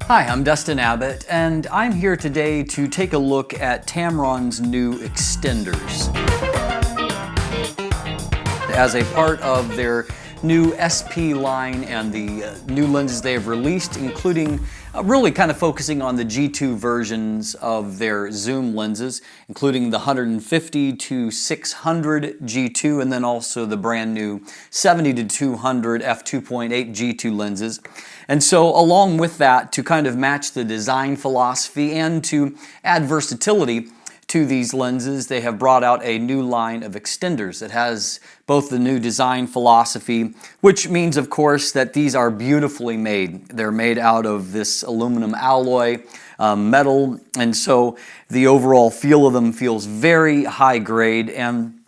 Hi, I'm Dustin Abbott, and I'm here today to take a look at Tamron's new extenders. As a part of their new SP line and the new lenses they have released, including really kind of focusing on the G2 versions of their zoom lenses, including the 150 to 600 G2 and then also the brand new 70 to 200 f2.8 G2 lenses. And so along with that, to kind of match the design philosophy and to add versatility to these lenses, they have brought out a new line of extenders that has both the new design philosophy, which means of course that these are beautifully made. They're made out of this aluminum alloy metal, and so the overall feel of them feels very high grade. And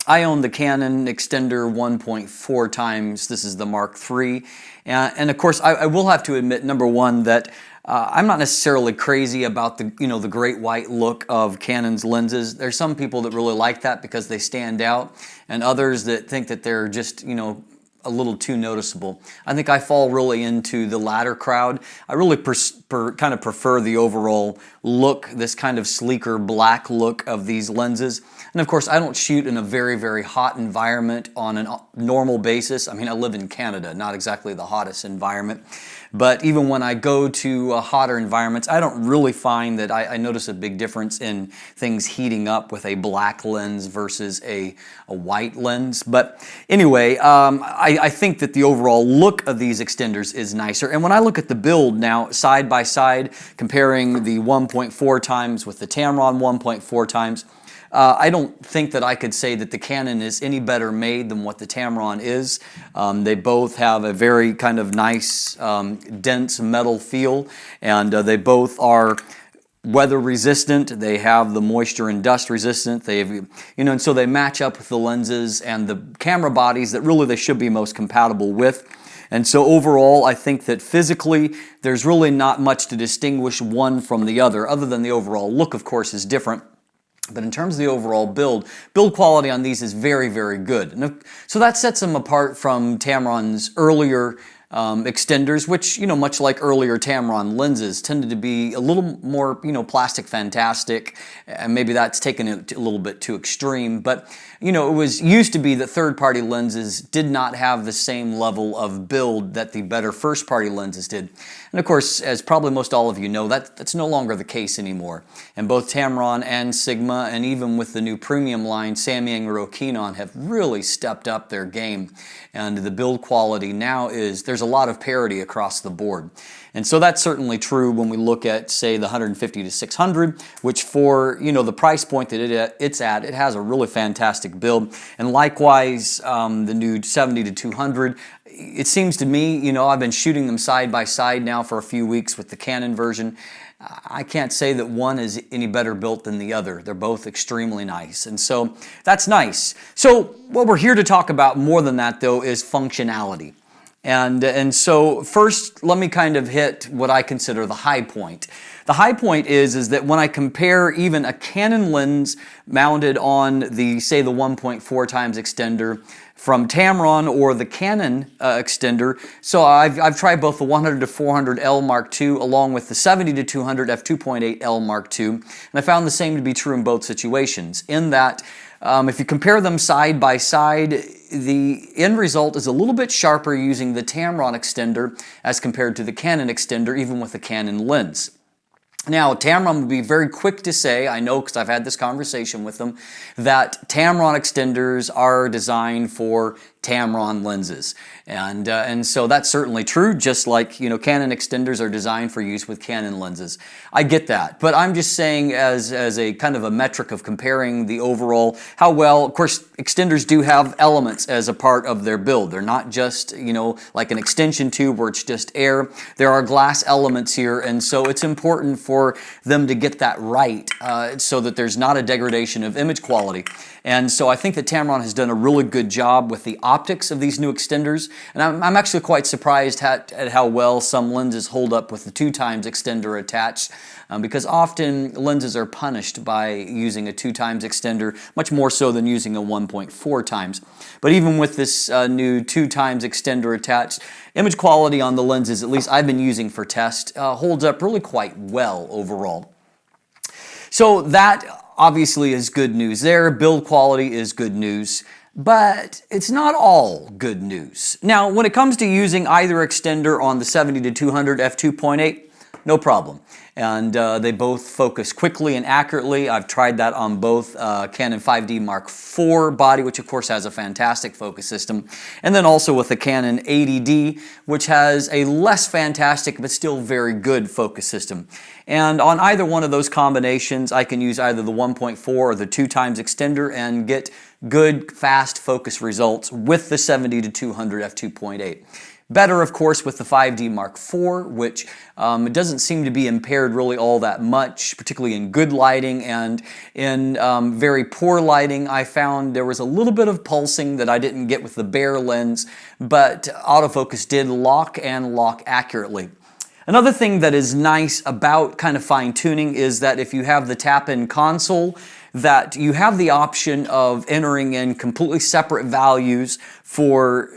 I own the Canon extender 1.4x. This is the Mark III. And of course, I will have to admit, number one, that I'm not necessarily crazy about the great white look of Canon's lenses. There's some people that really like that because they stand out, and others that think that they're just, a little too noticeable. I think I fall really into the latter crowd. I really kind of prefer the overall look, this kind of sleeker black look of these lenses. And of course, I don't shoot in a very, very hot environment on a normal basis. I mean, I live in Canada, not exactly the hottest environment. But even when I go to hotter environments, I don't really find that I notice a big difference in things heating up with a black lens versus a white lens. But anyway, I think that the overall look of these extenders is nicer. And when I look at the build now, side by side, comparing the 1.4x with the Tamron 1.4x, I don't think that I could say that the Canon is any better made than what the Tamron is. They both have a very kind of nice, dense metal feel, and they both are weather resistant. They have the moisture and dust resistant. They've, and so they match up with the lenses and the camera bodies that really they should be most compatible with. And so overall, I think that physically, there's really not much to distinguish one from the other than the overall look, of course, is different. But in terms of the overall build quality on these is very, very good. And so that sets them apart from Tamron's earlier extenders, which, much like earlier Tamron lenses, tended to be a little more, plastic fantastic, and maybe that's taken it a little bit too extreme. But, it was used to be that third-party lenses did not have the same level of build that the better first-party lenses did. And of course, as probably most all of you know, that's no longer the case anymore. And both Tamron and Sigma, and even with the new premium line, Samyang Canon, have really stepped up their game. And the build quality now there's a lot of parity across the board. And so that's certainly true when we look at, say, the 150 to 600, which for, the price point that it's at, it has a really fantastic build. And likewise, the new 70 to 200, it seems to me, I've been shooting them side by side now for a few weeks with the Canon version. I can't say that one is any better built than the other. They're both extremely nice, and so that's nice. So what we're here to talk about more than that, though, is functionality. And so first, let me kind of hit what I consider the high point. The high point is that when I compare even a Canon lens mounted on the, say, the 1.4x extender from Tamron or the Canon extender, so I've tried both the 100 to 400 L Mark II along with the 70 to 200 f2.8 L Mark II, and I found the same to be true in both situations, in that if you compare them side by side, the end result is a little bit sharper using the Tamron extender as compared to the Canon extender, even with the Canon lens. Now, Tamron would be very quick to say, I know because I've had this conversation with them, that Tamron extenders are designed for Tamron lenses. And so that's certainly true, just like, Canon extenders are designed for use with Canon lenses. I get that, but I'm just saying as a kind of a metric of comparing the overall, how well, of course, extenders do have elements as a part of their build. They're not just, like an extension tube where it's just air. There are glass elements here, and so it's important for them to get that right so that there's not a degradation of image quality. And so I think that Tamron has done a really good job with the optics of these new extenders, and I'm actually quite surprised at how well some lenses hold up with the 2x extender attached, because often lenses are punished by using a 2x extender, much more so than using a 1.4x. But even with this new 2x extender attached, image quality on the lenses, at least I've been using for test, holds up really quite well overall. So that obviously is good news there. Build quality is good news, but it's not all good news. Now, when it comes to using either extender on the 70-200 f2.8, no problem. And they both focus quickly and accurately. I've tried that on both Canon 5D Mark IV body, which of course has a fantastic focus system, and then also with the Canon 80D, which has a less fantastic but still very good focus system. And on either one of those combinations, I can use either the 1.4 or the 2x extender and get good, fast focus results with the 70-200 f2.8. Better, of course, with the 5D Mark IV, which it doesn't seem to be impaired really all that much, particularly in good lighting, and in very poor lighting I found there was a little bit of pulsing that I didn't get with the bare lens, but autofocus did lock and lock accurately. Another thing that is nice about kind of fine-tuning is that if you have the tap-in console, that you have the option of entering in completely separate values for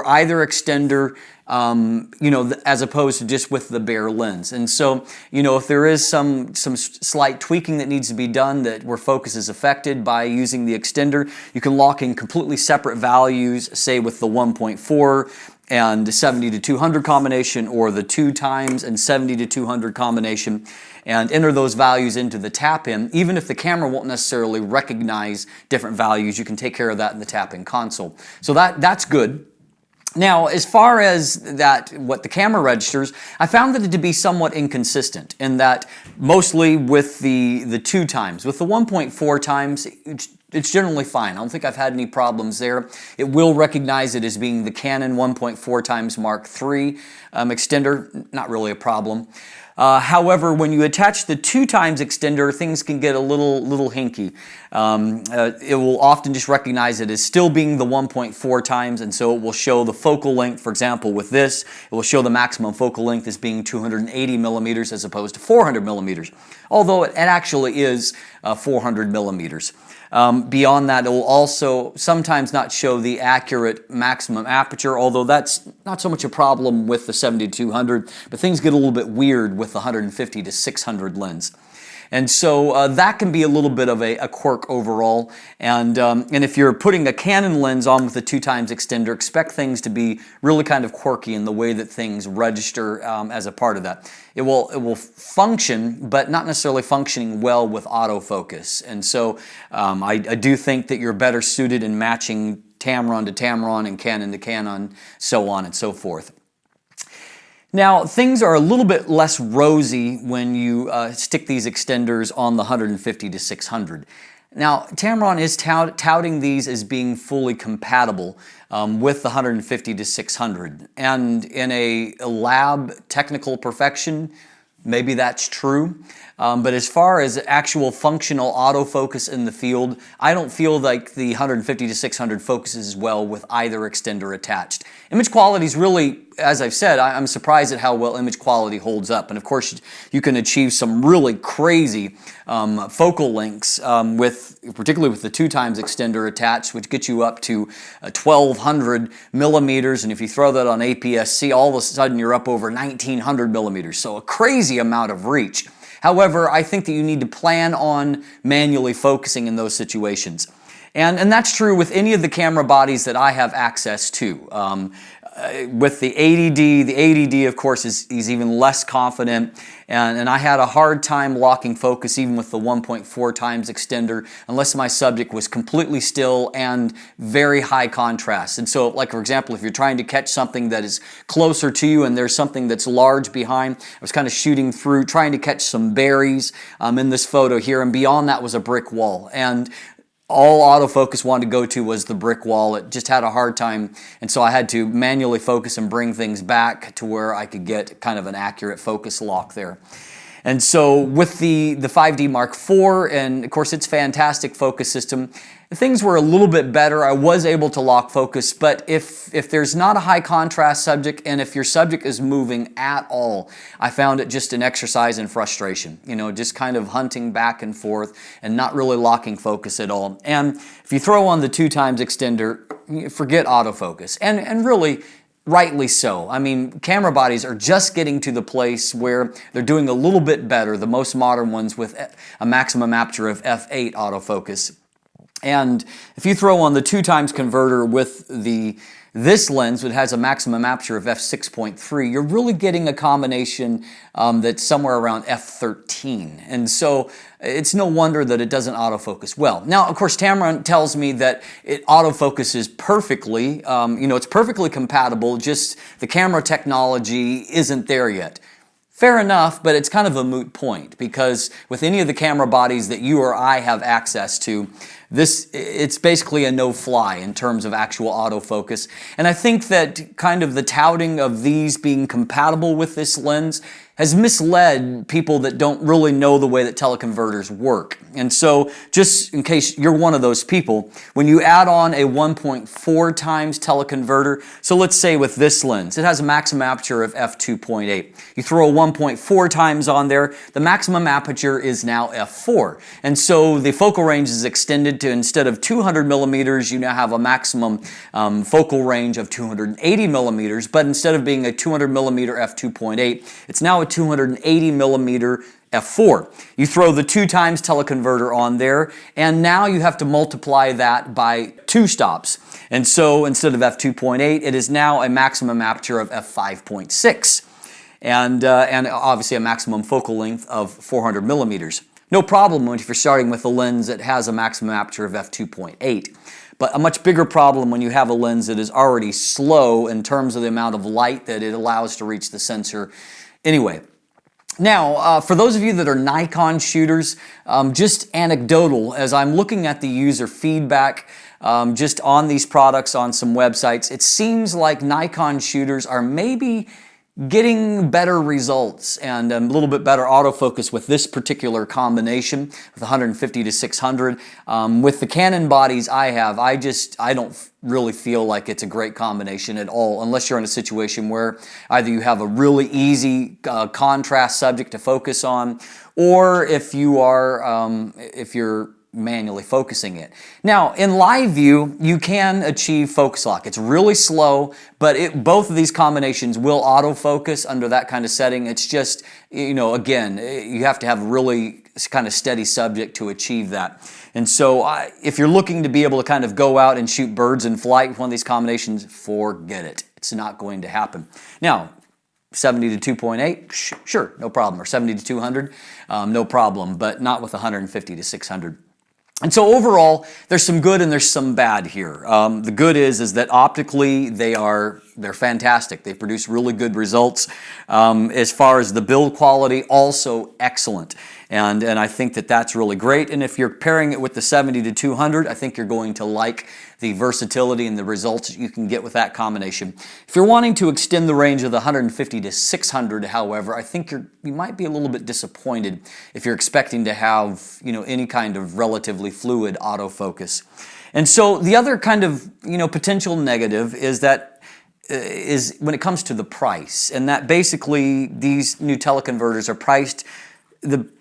either extender, as opposed to just with the bare lens. And so, if there is some slight tweaking that needs to be done where focus is affected by using the extender, you can lock in completely separate values, say with the 1.4 and 70-200 combination, or the 2x and 70-200 combination, and enter those values into the tap-in. Even if the camera won't necessarily recognize different values, you can take care of that in the tap-in console. So that's good. Now, as far as what the camera registers, I found that it to be somewhat inconsistent in that mostly with the 2x. With the 1.4x, it's generally fine. I don't think I've had any problems there. It will recognize it as being the Canon 1.4x Mark III extender, not really a problem. However, when you attach the 2x extender, things can get a little hinky. It will often just recognize it as still being the 1.4x, and so it will show the focal length. For example, with this, it will show the maximum focal length as being 280 millimeters as opposed to 400 millimeters, although it actually is 400 millimeters. Beyond that, it will also sometimes not show the accurate maximum aperture, although that's not so much a problem with the 70-200, but things get a little bit weird with the 150-600 lens. And so that can be a little bit of a quirk overall. And if you're putting a Canon lens on with a 2x extender, expect things to be really kind of quirky in the way that things register as a part of that. It will function, but not necessarily functioning well with autofocus. And so I do think that you're better suited in matching Tamron to Tamron and Canon to Canon, so on and so forth. Now, things are a little bit less rosy when you stick these extenders on the 150-600. Now, Tamron is touting these as being fully compatible with the 150-600. And in a lab technical perfection, maybe that's true. But as far as actual functional autofocus in the field, I don't feel like the 150-600 focuses well with either extender attached. Image quality is really, as I've said, I'm surprised at how well image quality holds up. And of course, you can achieve some really crazy focal lengths, particularly with the 2x extender attached, which gets you up to 1200 millimeters. And if you throw that on APS-C, all of a sudden you're up over 1900 millimeters. So a crazy amount of reach. However, I think that you need to plan on manually focusing in those situations. And that's true with any of the camera bodies that I have access to. With the 80D, of course, is even less confident, and I had a hard time locking focus even with the 1.4x extender unless my subject was completely still and very high contrast. And so, like for example, if you're trying to catch something that is closer to you and there's something that's large behind, I was kind of shooting through, trying to catch some berries in this photo here, and beyond that was a brick wall. And all autofocus wanted to go to was the brick wall. It just had a hard time, and so I had to manually focus and bring things back to where I could get kind of an accurate focus lock there. And so with the 5D Mark IV, and of course its fantastic focus system, things were a little bit better. I was able to lock focus, but if there's not a high contrast subject, and if your subject is moving at all, I found it just an exercise in frustration. You know, just kind of hunting back and forth and not really locking focus at all. And if you throw on the 2x extender, forget autofocus. And really, rightly so. I mean, camera bodies are just getting to the place where they're doing a little bit better, the most modern ones with a maximum aperture of f8 autofocus. And if you throw on the 2x converter with this lens, which has a maximum aperture of f6.3, you're really getting a combination that's somewhere around f13. And so it's no wonder that it doesn't autofocus well. Now, of course, Tamron tells me that it autofocuses perfectly. You know, it's perfectly compatible, just the camera technology isn't there yet. Fair enough, but it's kind of a moot point, because with any of the camera bodies that you or I have access to, it's basically a no-fly in terms of actual autofocus. And I think that kind of the touting of these being compatible with this lens has misled people that don't really know the way that teleconverters work. And so, just in case you're one of those people, when you add on a 1.4x teleconverter, so let's say with this lens, it has a maximum aperture of f2.8. You throw a 1.4x on there, the maximum aperture is now f4. And so the focal range is extended to, instead of 200 millimeters, you now have a maximum focal range of 280 millimeters, but instead of being a 200 millimeter f2.8, it's now a 280 millimeter f4. You throw the 2x teleconverter on there, and now you have to multiply that by 2 stops. And so instead of f2.8, it is now a maximum aperture of f5.6, and obviously a maximum focal length of 400 millimeters. No problem if you're starting with a lens that has a maximum aperture of f2.8. But a much bigger problem when you have a lens that is already slow in terms of the amount of light that it allows to reach the sensor. Anyway, now, for those of you that are Nikon shooters, just anecdotal, as I'm looking at the user feedback just on these products on some websites, it seems like Nikon shooters are maybe getting better results and a little bit better autofocus with this particular combination with 150 to 600. With the Canon bodies I have, I don't really feel like it's a great combination at all, unless you're in a situation where either you have a really easy contrast subject to focus on, or if you're manually focusing it. Now, in live view, you can achieve focus lock. It's really slow, but both of these combinations will autofocus under that kind of setting. It's just, you know, again, you have to have a really kind of steady subject to achieve that. And so if you're looking to be able to kind of go out and shoot birds in flight with one of these combinations, forget it. It's not going to happen. Now, 70 to 2.8, sure, no problem. Or 70 to 200, no problem, but not with 150 to 600. And so overall, there's some good and there's some bad here. The good is that optically they're fantastic. They produce really good results. As far as the build quality, also excellent. And I think that that's really great. And if you're pairing it with the 70 to 200, I think you're going to like the versatility and the results that you can get with that combination. If you're wanting to extend the range of the 150 to 600, however, I think you might be a little bit disappointed if you're expecting to have, you know, any kind of relatively fluid autofocus. And so the other kind of, you know, potential negative is when it comes to the price, and that basically these new teleconverters are priced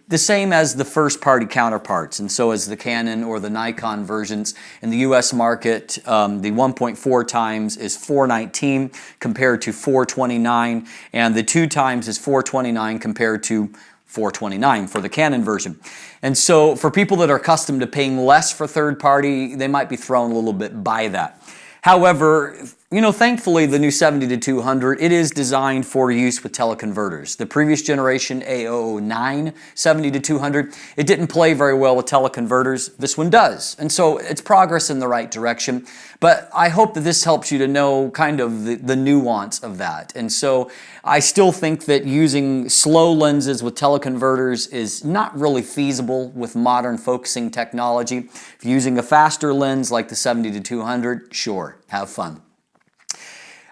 the same as the first-party counterparts, and so as the Canon or the Nikon versions. In the US market, the 1.4x is $419 compared to $429, and the 2x is $429 compared to $429 for the Canon version. And so for people that are accustomed to paying less for third-party, they might be thrown a little bit by that. However, you know, thankfully the new 70 to 200, it is designed for use with teleconverters. The previous generation A009 70 to 200, it didn't play very well with teleconverters. This one does. And so it's progress in the right direction. But I hope that this helps you to know kind of the nuance of that. And so I still think that using slow lenses with teleconverters is not really feasible with modern focusing technology. If you're using a faster lens like the 70 to 200, sure, have fun.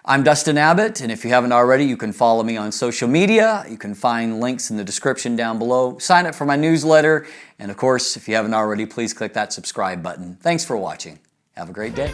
I'm Dustin Abbott, and if you haven't already, you can follow me on social media. You can find links in the description down below. Sign up for my newsletter, and of course, if you haven't already, please click that subscribe button. Thanks for watching. Have a great day.